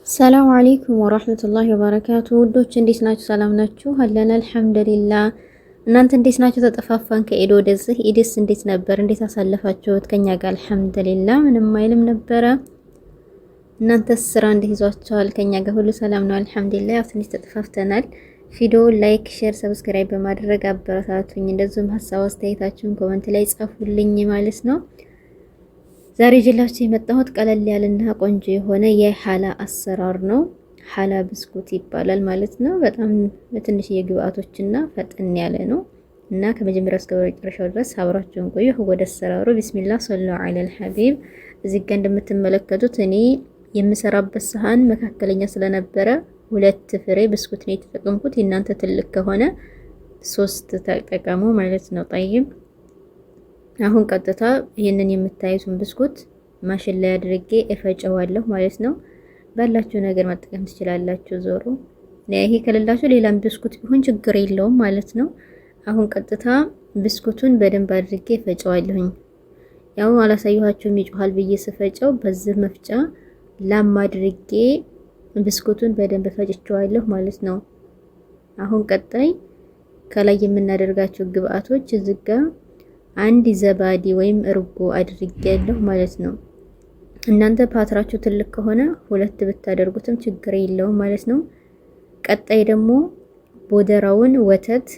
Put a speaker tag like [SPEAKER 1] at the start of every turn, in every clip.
[SPEAKER 1] ሰላም አለይኩም ወራህመቱላሂ ወበረካቱ። ውዶች እንዴት ናችሁ? ሰላም ናችሁ? አለን አልሐምዱሊላህ። እናንተ እንዴት ናችሁ? ተጠፋፋን ከኢድ ወደዚህ። ኢድስ እንዴት ነበር? እንዴት አሳለፋችሁት? ከኛ ጋር አልሐምዱሊላህ ምንም አይልም ነበረ። እናንተስ ስራ እንዴት ይዟችኋል? ከኛ ጋር ሁሉ ሰላም ነው አልሐምዱሊላህ። ያው ትንሽ ተጠፋፍተናል። ቪዲዮ ላይክ፣ ሼር፣ ሰብስክራይብ በማድረግ አበረታቱኝ። እንደዚሁም ሀሳብ አስተያየታችሁን ኮሜንት ላይ ጻፉልኝ ማለት ነው። ዛሬ ይዤላችሁ የመጣሁት ቀለል ያለና ቆንጆ የሆነ የሐላ አሰራር ነው። ሐላ ብስኩት ይባላል ማለት ነው። በጣም በትንሽዬ ግብአቶችና ፈጠን ያለ ነው እና ከመጀመሪያው እስከ መጨረሻው ድረስ አብራችሁን ቆዩ። ወደ አሰራሩ ቢስሚላህ ሰለላሁ ዐለይሂ ሐቢብ። እዚህ ጋር እንደምትመለከቱት እኔ የምሰራበት ሰሃን መካከለኛ ስለነበረ 2 ፍሬ ብስኩት ነው የተጠቀምኩት። እናንተ ትልቅ ከሆነ 3 ተጠቀሙ ማለት ነው። ጠይብ አሁን ቀጥታ ይሄንን የምታዩትን ብስኩት ማሽን ላይ አድርጌ እፈጨዋለሁ ማለት ነው። ባላችሁ ነገር መጠቀም ትችላላችሁ። ዞሮ ይሄ ከሌላችሁ ሌላም ብስኩት ቢሆን ችግር የለውም ማለት ነው። አሁን ቀጥታ ብስኩቱን በደንብ አድርጌ እፈጨዋለሁኝ። ያው አላሳየኋችሁም ይጮሃል ብዬ ስፈጨው በዚህ መፍጫ ላም አድርጌ ብስኩቱን በደንብ ፈጭቸዋለሁ ማለት ነው። አሁን ቀጣይ ከላይ የምናደርጋቸው ግብአቶች እዚህ ጋር አንድ ዘባዲ ወይም እርጎ አድርጌያለሁ ማለት ነው። እናንተ ፓትራችሁ ትልቅ ከሆነ 2 ብታደርጉትም ችግር የለውም ማለት ነው። ቀጣይ ደግሞ ቦደራውን ወተት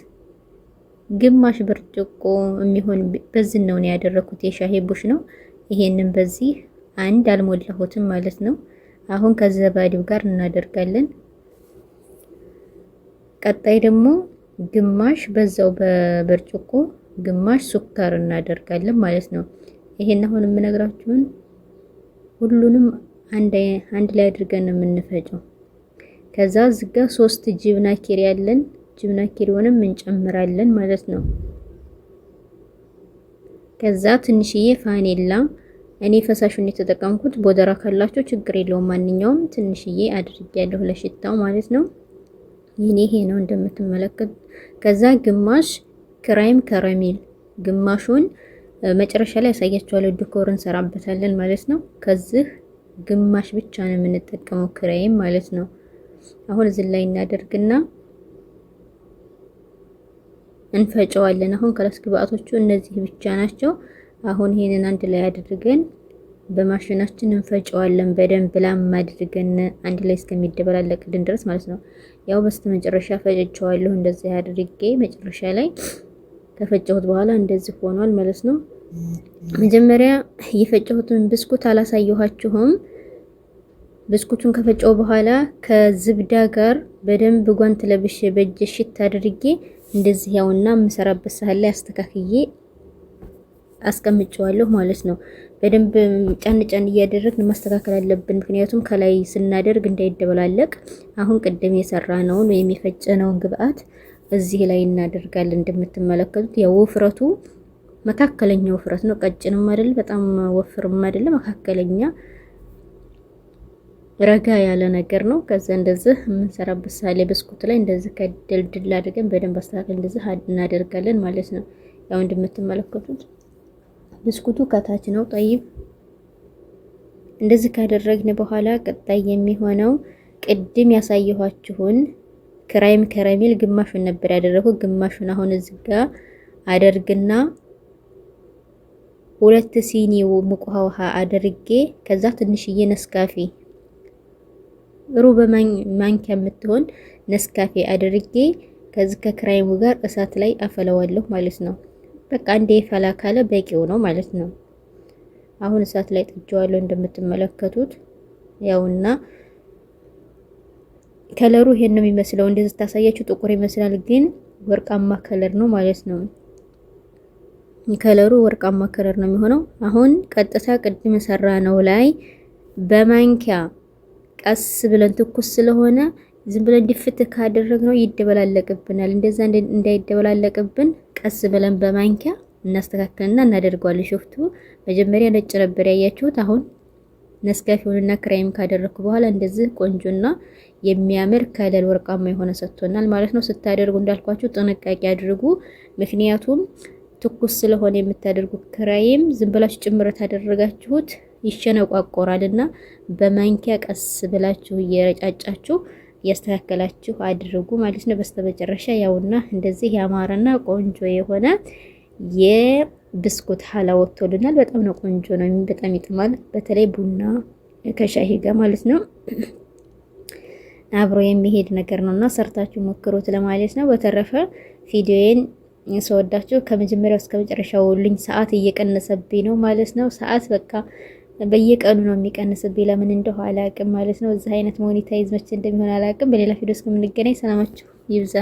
[SPEAKER 1] ግማሽ ብርጭቆ የሚሆን በዚህ ነው ያደረኩት። የሻሂ ቡሽ ነው። ይሄንን በዚህ አንድ አልሞላሁትም ማለት ነው። አሁን ከዘባዲው ጋር እናደርጋለን። ቀጣይ ደግሞ ግማሽ በዛው በብርጭቆ ግማሽ ሱካር እናደርጋለን ማለት ነው። ይሄን አሁን የምነግራችሁን ሁሉንም አንድ ላይ አድርገን ነው የምንፈጨው። ከዛ እዚህ ጋር 3 ጅብና ኪሪ ያለን ጅብና ኪሪውንም እንጨምራለን ማለት ነው። ከዛ ትንሽዬ ፋኔላ እኔ ፈሳሹን የተጠቀምኩት ቦደራ ካላችሁ ችግር የለውም ማንኛውም ትንሽዬ አድርጌያለሁ ለሽታው ማለት ነው። ይሄ ነው እንደምትመለከቱት። ከዛ ግማሽ ክራይም ከረሜል ግማሹን መጨረሻ ላይ ያሳያችኋለሁ። ዲኮር እንሰራበታለን ማለት ነው። ከዚህ ግማሽ ብቻ ነው የምንጠቀመው ክራይም ማለት ነው። አሁን እዚህ ላይ እናደርግና እንፈጨዋለን። አሁን ከላስ ግብአቶቹ እነዚህ ብቻ ናቸው። አሁን ይሄንን አንድ ላይ አድርገን በማሽናችን እንፈጨዋለን። በደንብ ላም አድርገን አንድ ላይ እስከሚደበላለቅልን ድረስ ማለት ነው። ያው በስተመጨረሻ ፈጨቸዋለሁ እንደዚህ አድርጌ መጨረሻ ላይ ከፈጨሁት በኋላ እንደዚህ ሆኗል ማለት ነው። መጀመሪያ የፈጨሁትን ብስኩት አላሳየኋችሁም። ብስኩቱን ከፈጨው በኋላ ከዝብዳ ጋር በደንብ ጓንት ለብሼ በእጄ ሽት አድርጌ እንደዚህ ያውና የምሰራበት ሳህን ላይ አስተካክዬ አስቀምጨዋለሁ ማለት ነው። በደንብ ጫን ጫን እያደረግን ማስተካከል አለብን፣ ምክንያቱም ከላይ ስናደርግ እንዳይደበላለቅ። አሁን ቅድም የሰራነውን ወይም የፈጨነውን ግብአት እዚህ ላይ እናደርጋለን። እንደምትመለከቱት ያው ውፍረቱ መካከለኛ ውፍረት ነው። ቀጭንም አይደል በጣም ወፍርም አይደል፣ መካከለኛ ረጋ ያለ ነገር ነው። ከዛ እንደዚህ የምንሰራበት ሳሌ ብስኩት ላይ እንደዚህ ከድልድል አድርገን በደንብ አስተካክለን እንደዚህ እናደርጋለን ማለት ነው። ያው እንደምትመለከቱት ብስኩቱ ከታች ነው። ጠይብ እንደዚህ ካደረግን በኋላ ቀጣይ የሚሆነው ቅድም ያሳየኋችሁን ክራይም ከረሜል ግማሹን ነበር ያደረኩት። ግማሹን አሁን እዚህ ጋር አደርግና 2 ሲኒ ሙቅ ውሃ አድርጌ ከዛ ትንሽዬ ነስካፌ ሩብ ማንኪያ የምትሆን ነስካፌ አድርጌ ከዚህ ከክራይሙ ጋር እሳት ላይ አፈለዋለሁ ማለት ነው። በቃ እንደ ፈላ ካለ በቂው ነው ማለት ነው። አሁን እሳት ላይ ጥጄዋለሁ እንደምትመለከቱት ያውና ከለሩ ይሄን ነው የሚመስለው። እንደዚህ ታሳያችሁ ጥቁር ይመስላል፣ ግን ወርቃማ ከለር ነው ማለት ነው። ከለሩ ወርቃማ ከለር ነው የሚሆነው። አሁን ቀጥታ ቅድም ሰራነው ላይ በማንኪያ ቀስ ብለን ትኩስ ስለሆነ ዝም ብለን ድፍት ካደረግነው ይደበላለቅብናል። እንደዛ እንዳይደበላለቅብን ቀስ ብለን በማንኪያ እናስተካክልና እናደርገዋለን። ሹፍቱ መጀመሪያ ነጭ ነበር ያያችሁት። አሁን ነስካፌውንና ክሬም ካደረኩ በኋላ እንደዚህ ቆንጆና የሚያምር ከለር ወርቃማ የሆነ ሰጥቶናል ማለት ነው። ስታደርጉ እንዳልኳችሁ ጥንቃቄ አድርጉ። ምክንያቱም ትኩስ ስለሆነ የምታደርጉት ክሬም ዝም ብላችሁ ጭምረት አደረጋችሁት ይሸነቋቆራልና በማንኪያ ቀስ ብላችሁ እየረጫጫችሁ እያስተካከላችሁ አድርጉ ማለት ነው። በስተመጨረሻ ያውና እንደዚህ ያማረና ቆንጆ የሆነ የብስኩት ሀላ ወጥቶልናል። በጣም ነው ቆንጆ ነው፣ በጣም ይጥማል። በተለይ ቡና ከሻሂ ጋር ማለት ነው አብሮ የሚሄድ ነገር ነውና ሰርታችሁ ሞክሩት ለማለት ነው። በተረፈ ቪዲዮዬን ስወዳችሁ ከመጀመሪያው እስከ መጨረሻው ልኝ ሰዓት እየቀነሰብኝ ነው ማለት ነው። ሰዓት በቃ በየቀኑ ነው የሚቀንስብኝ፣ ለምን እንደሆነ አላውቅም ማለት ነው። እዚህ አይነት ሞኔታይዝ መቼ እንደሚሆን አላውቅም። በሌላ ቪዲዮ እስከምንገናኝ ሰላማችሁ ይብዛ።